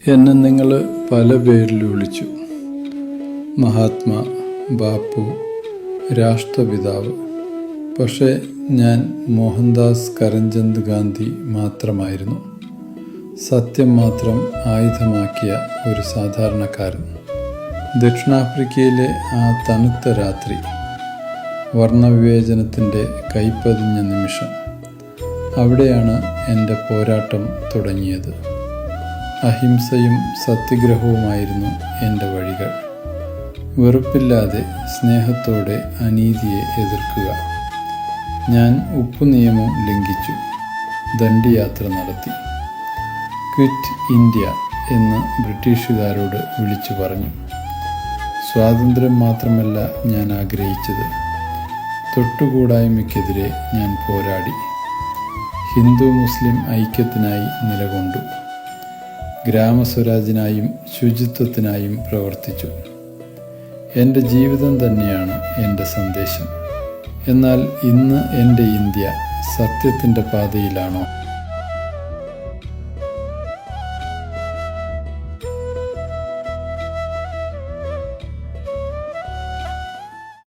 എന്നെ നിങ്ങൾ പല പേരിൽ വിളിച്ചു. മഹാത്മാ, ബാപ്പു, രാഷ്ട്രപിതാവ്. പക്ഷേ ഞാൻ മോഹൻദാസ് കരംചന്ദ് ഗാന്ധി മാത്രമായിരുന്നു. സത്യം മാത്രം ആയുധമാക്കിയ ഒരു സാധാരണക്കാരൻ. ദക്ഷിണാഫ്രിക്കയിലെ ആ തണുത്ത രാത്രി, വർണ്ണവിവേചനത്തിൻ്റെ കൈപ്പതിഞ്ഞ നിമിഷം, അവിടെയാണ് എൻ്റെ പോരാട്ടം തുടങ്ങിയത്. അഹിംസയും സത്യഗ്രഹവുമായിരുന്നു എൻ്റെ വഴികൾ. വെറുപ്പില്ലാതെ സ്നേഹത്തോടെ അനീതിയെ എതിർക്കുക. ഞാൻ ഉപ്പു നിയമം ലംഘിച്ചു. ദണ്ഡിയാത്ര നടത്തി. ക്വിറ്റ് ഇന്ത്യ എന്ന് ബ്രിട്ടീഷുകാരോട് വിളിച്ചു പറഞ്ഞു. സ്വാതന്ത്ര്യം മാത്രമല്ല ഞാൻ ആഗ്രഹിച്ചത്, തൊട്ടുകൂടായ്മയ്ക്കെതിരെ ഞാൻ പോരാടി. ഹിന്ദു മുസ്ലിം ഐക്യത്തിനായി നിലകൊണ്ടു. ഗ്രാമസ്വരാജിനായും ശുചിത്വത്തിനായും പ്രവർത്തിച്ചു. എൻ്റെ ജീവിതം തന്നെയാണ് എൻ്റെ സന്ദേശം. എന്നാൽ ഇന്ന് എൻ്റെ ഇന്ത്യ സത്യത്തിൻ്റെ പാതയിലാണോ?